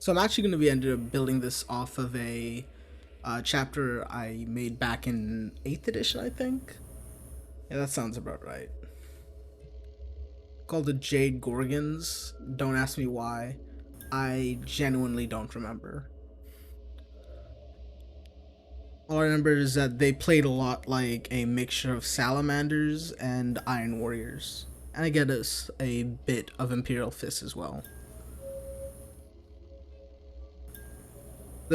So I'm actually going to be ended up building this off of a chapter I made back in 8th edition, I think. Yeah, that sounds about right. Called the Jade Gorgons. Don't ask me why. I genuinely don't remember. All I remember is that they played a lot like a mixture of salamanders and iron warriors. And I get us a bit of Imperial Fist as well.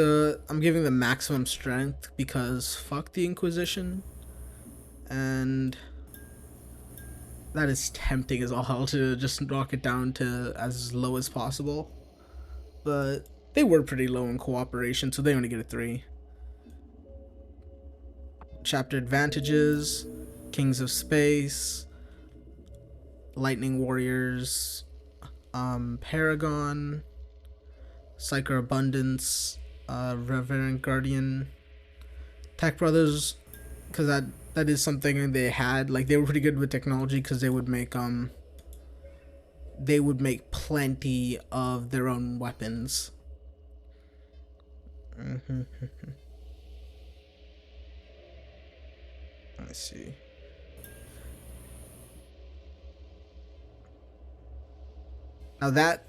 I'm giving them maximum strength because fuck the Inquisition, and that is tempting as all hell to just knock it down to as low as possible. But they were pretty low in cooperation, so they only get a 3. Chapter advantages: Kings of Space, Lightning Warriors, Paragon, Psycho Abundance, Revenant Guardian, Tech Brothers, because that is something they had. Like, they were pretty good with technology because they would make plenty of their own weapons. Let's see. Now that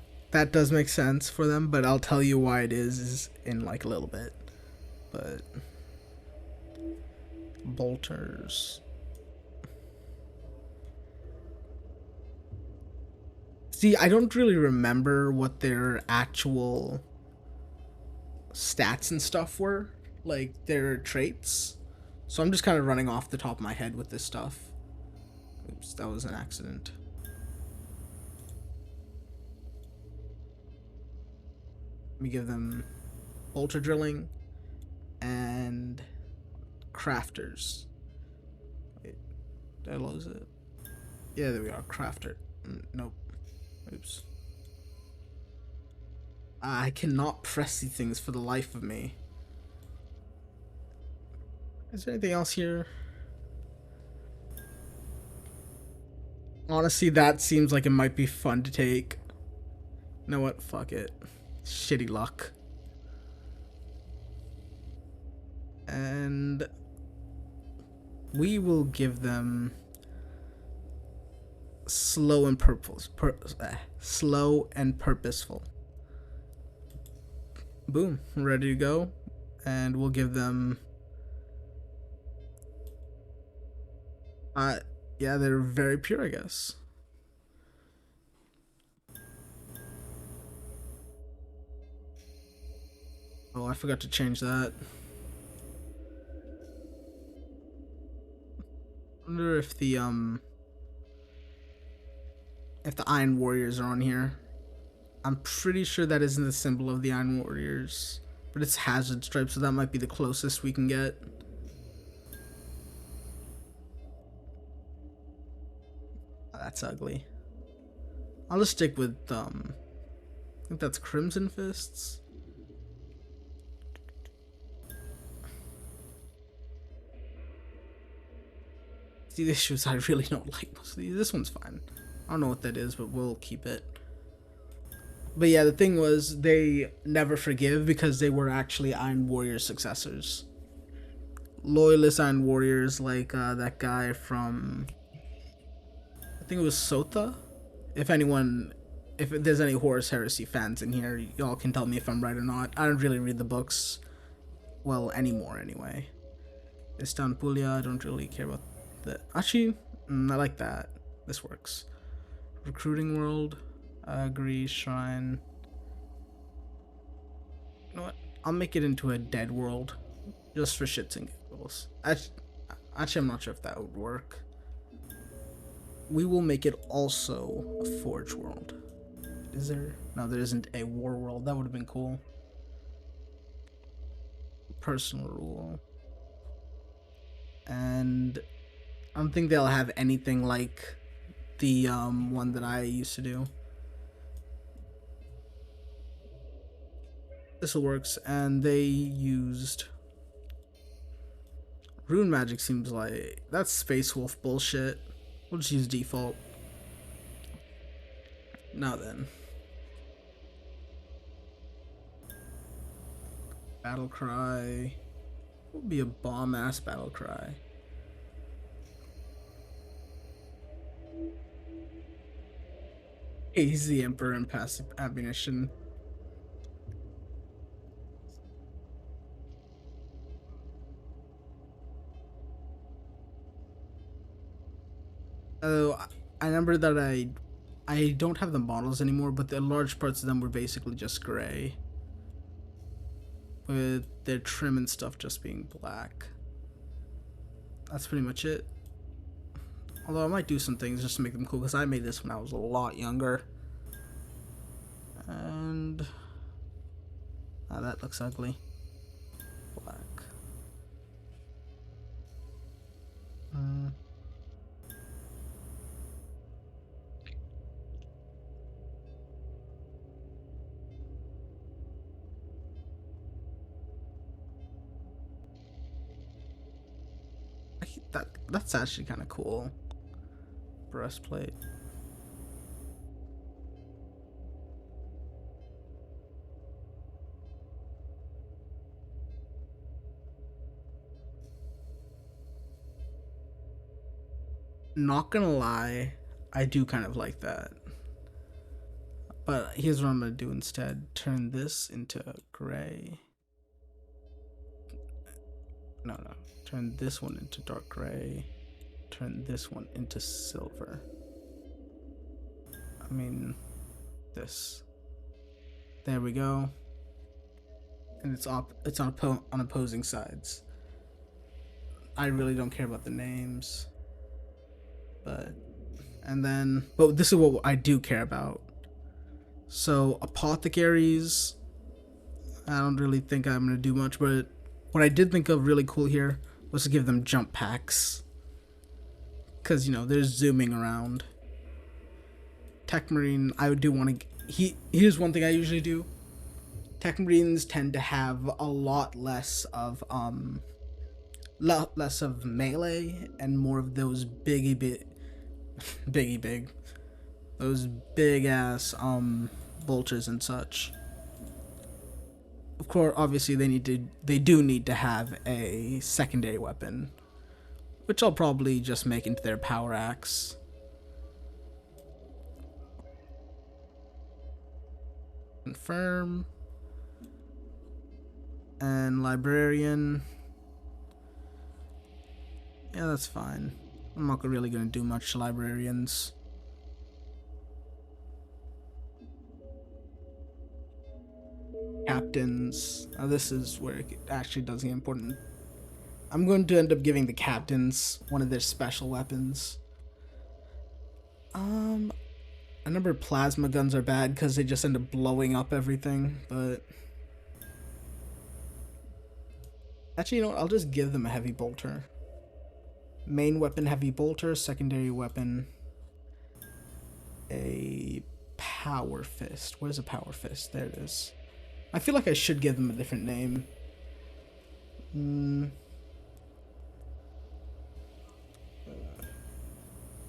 does make sense for them, but I'll tell you why it is in like a little bit. But bolters. See, I don't really remember what their actual stats and stuff were, like their traits. So I'm just kind of running off the top of my head with this stuff. Oops, that was an accident. Let me give them bolter drilling and crafters. Wait, did I lose it? Yeah, there we are. Crafter. Nope. Oops. I cannot press these things for the life of me. Is there anything else here? Honestly, that seems like it might be fun to take. You know what? Fuck it. Shitty luck. And we will give them slow and purposeful. Boom, ready to go. And we'll give them yeah, they're very pure, I guess. Oh, I forgot to change that. I wonder if the Iron Warriors are on here. I'm pretty sure that isn't the symbol of the Iron Warriors, but it's hazard stripe, so that might be the closest we can get. Oh, that's ugly. I'll just stick with I think that's Crimson Fists. See, the issue is I really don't like most of these. This one's fine. I don't know what that is, but we'll keep it. But yeah, the thing was, they never forgive because they were actually Iron Warrior successors. Loyalist Iron Warriors, like that guy from, I think it was Sotha. If there's any Horus Heresy fans in here, y'all can tell me if I'm right or not. I don't really read the books, well, anymore anyway. Istanbulia, I don't really care about that. Actually, I like that. This works. Recruiting World, I agree. Shrine. You know what? I'll make it into a dead world, just for shits and giggles. Actually, I'm not sure if that would work. We will make it also a Forge World. Is there? No, there isn't a War World. That would have been cool. Personal rule. And I don't think they'll have anything like the one that I used to do. This works, and they used rune magic. Seems like that's Space Wolf bullshit. We'll just use default. Now then, Battle cry. What would be a bomb ass battle cry? Hey, he's the Emperor in passive ammunition. Oh, I remember that I don't have the models anymore, but the large parts of them were basically just gray, with their trim and stuff just being black. That's pretty much it. Although I might do some things just to make them cool, because I made this when I was a lot younger. And that looks ugly. Black. That's actually kind of cool. Breastplate. Not gonna lie, I do kind of like that. But here's what I'm gonna do instead. Turn this into gray. No. Turn this one into dark gray. Turn this one into silver. I mean, this. There we go. And it's on opposing sides. I really don't care about the names. But this is what I do care about. So apothecaries, I don't really think I'm gonna do much, but what I did think of really cool here was to give them jump packs, because you know they're zooming around. Tech Marine, I do want to. Here's one thing I usually do. Tech Marines tend to have a lot less of melee and more of those big, those big ass vultures and such. Of course, obviously they do need to have a secondary weapon, which I'll probably just make into their power axe. Confirm. And librarian. Yeah, that's fine. I'm not really gonna do much to librarians. Captains. Now this is where it actually does get important. I'm going to end up giving the captains one of their special weapons. I remember plasma guns are bad because they just end up blowing up everything, but actually, you know what? I'll just give them a heavy bolter. Main weapon, heavy bolter. Secondary weapon, a power fist. Where's a power fist? There it is. I feel like I should give them a different name.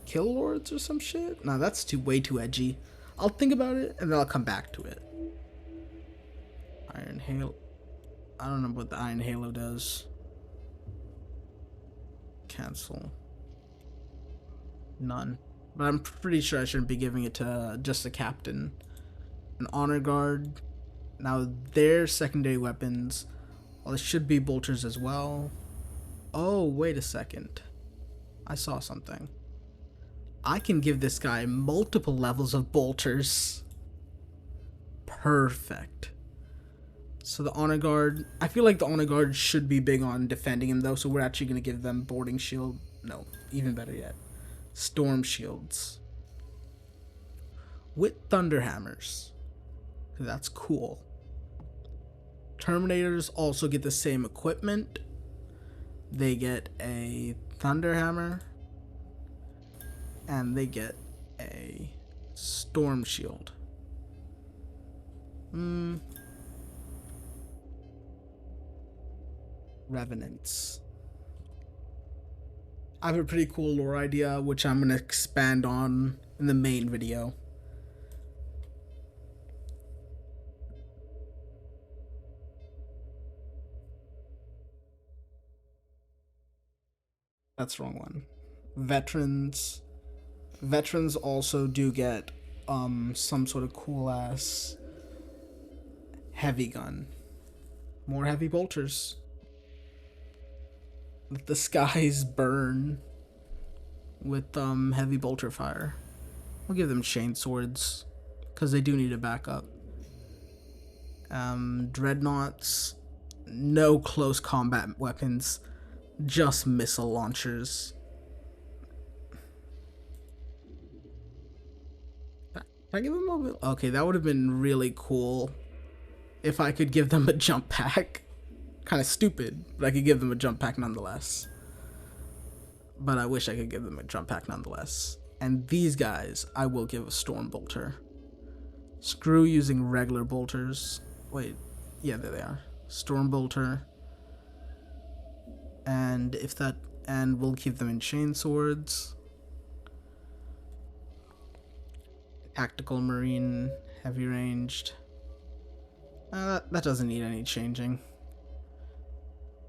Kill Lords or some shit? Nah, that's way too edgy. I'll think about it and then I'll come back to it. Iron Halo. I don't know what the Iron Halo does. Cancel. None. But I'm pretty sure I shouldn't be giving it to just a captain. An honor guard. Now their secondary weapons, well, it should be bolters as well. Oh, wait a second. I saw something. I can give this guy multiple levels of bolters. Perfect. So the honor guard, I feel like the honor guard should be big on defending him though, so we're actually going to give them boarding shield. No, even better yet. Storm shields. With thunder hammers. That's cool. Terminators also get the same equipment. They get a thunder hammer. And they get a storm shield. Revenants. I have a pretty cool lore idea, which I'm going to expand on in the main video. That's the wrong one. Veterans. Veterans also do get some sort of cool ass heavy gun. More heavy bolters. Let the skies burn with heavy bolter fire. We'll give them chain swords because they do need a backup. Dreadnoughts, no close combat weapons, just missile launchers. Can I give them a... Okay, that would have been really cool if I could give them a jump pack. Kind of stupid, but I could give them a jump pack nonetheless. But I wish I could give them a jump pack nonetheless. And these guys, I will give a storm bolter. Screw using regular bolters. Wait, yeah, there they are. Storm bolter. And if that, and we'll keep them in chain swords. Tactical marine, heavy ranged. That doesn't need any changing.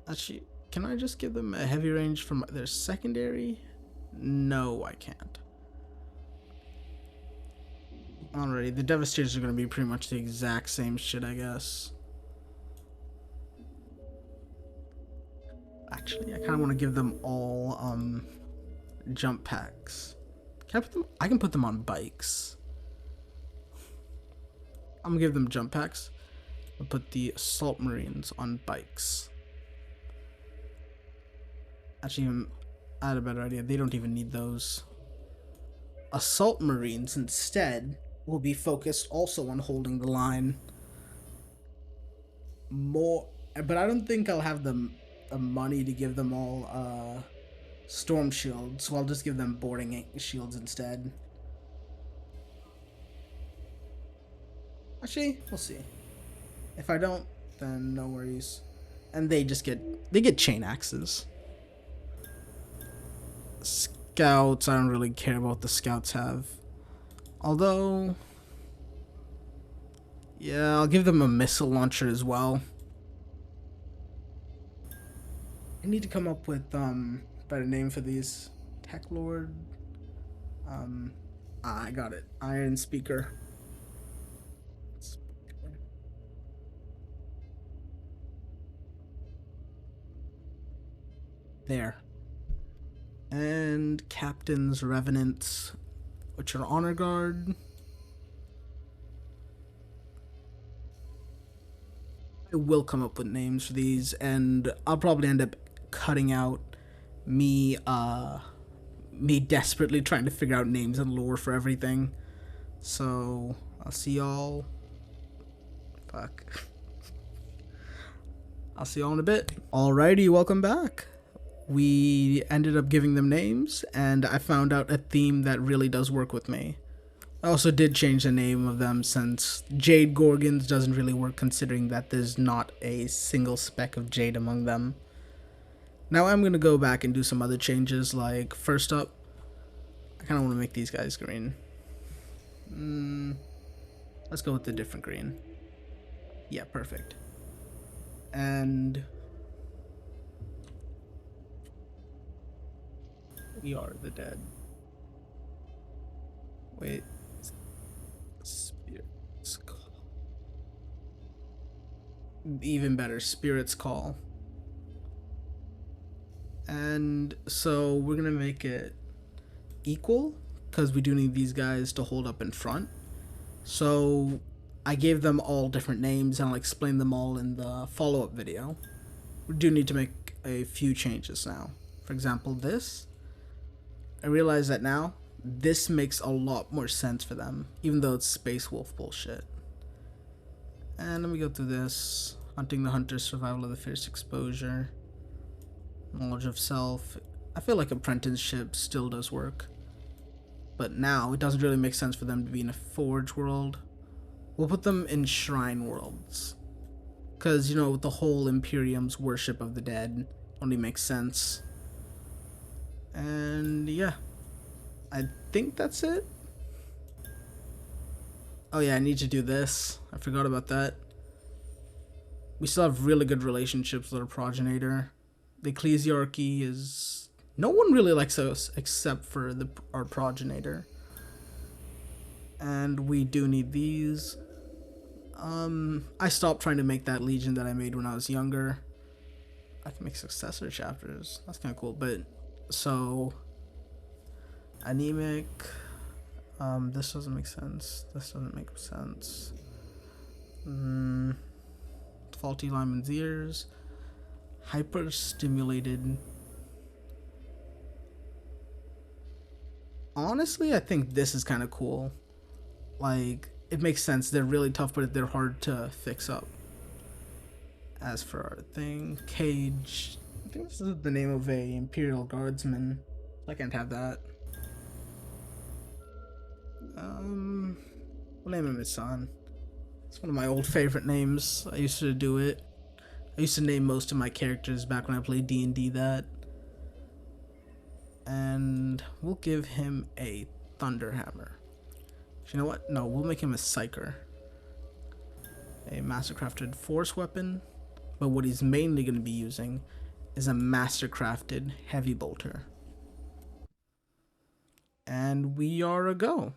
Actually, can I just give them a heavy range from their secondary? No, I can't. Alrighty, the Devastators are going to be pretty much the exact same shit, I guess. Actually, I kind of want to give them all jump packs. Can I put them? I can put them on bikes. I'm going to give them jump packs. I'll put the Assault Marines on bikes. Actually, I had a better idea. They don't even need those. Assault Marines instead will be focused also on holding the line. More, but I don't think I'll have the money to give them all storm shields, so I'll just give them boarding shields instead. Actually, we'll see. If I don't, then no worries. And they get chain axes. Scouts, I don't really care about what the scouts have. Although, yeah, I'll give them a missile launcher as well. I need to come up with better name for these. Tech Lord. I got it. Iron Speaker. There. And Captain's Revenants, which are Honor Guard. I will come up with names for these, and I'll probably end up cutting out me desperately trying to figure out names and lore for everything. So I'll see y'all. Fuck. I'll see y'all in a bit. Alrighty, welcome back. We ended up giving them names, and I found out a theme that really does work with me. I also did change the name of them since Jade Gorgons doesn't really work considering that there's not a single speck of jade among them. Now I'm going to go back and do some other changes, like first up, I kind of want to make these guys green. Let's go with the different green. Yeah, perfect. And we are the dead. Wait. Spirit's Call. Even better, Spirit's Call. And so we're gonna make it equal because we do need these guys to hold up in front. So I gave them all different names and I'll explain them all in the follow-up video. We do need to make a few changes now. For example, this. I realize that now this makes a lot more sense for them, even though it's Space Wolf bullshit. And let me go through this. Hunting the Hunter, Survival of the Fierce Exposure, Knowledge of Self. I feel like apprenticeship still does work. But now it doesn't really make sense for them to be in a Forge world. We'll put them in Shrine worlds. Because, you know, with the whole Imperium's worship of the dead only makes sense. And yeah, I think that's it. Oh yeah, I need to do this. I forgot about that. We still have really good relationships with our progenitor. The ecclesiarchy is No one really likes us except for our progenitor. And we do need these. I stopped trying to make that legion that I made when I was younger. I can make successor chapters. That's kind of cool. But so anemic. This doesn't make sense. This doesn't make sense. Faulty lineman's ears. Hyper stimulated. Honestly, I think this is kind of cool. Like, it makes sense. They're really tough, but they're hard to fix up. As for our thing, cage. I think this is the name of a Imperial Guardsman. I can't have that. We'll name him Hassan. It's one of my old favorite names. I used to do it. I used to name most of my characters back when I played D&D that. And we'll give him a Thunderhammer. You know what? No, we'll make him a Psyker. A mastercrafted force weapon. But what he's mainly going to be using is a mastercrafted heavy bolter. And we are a go.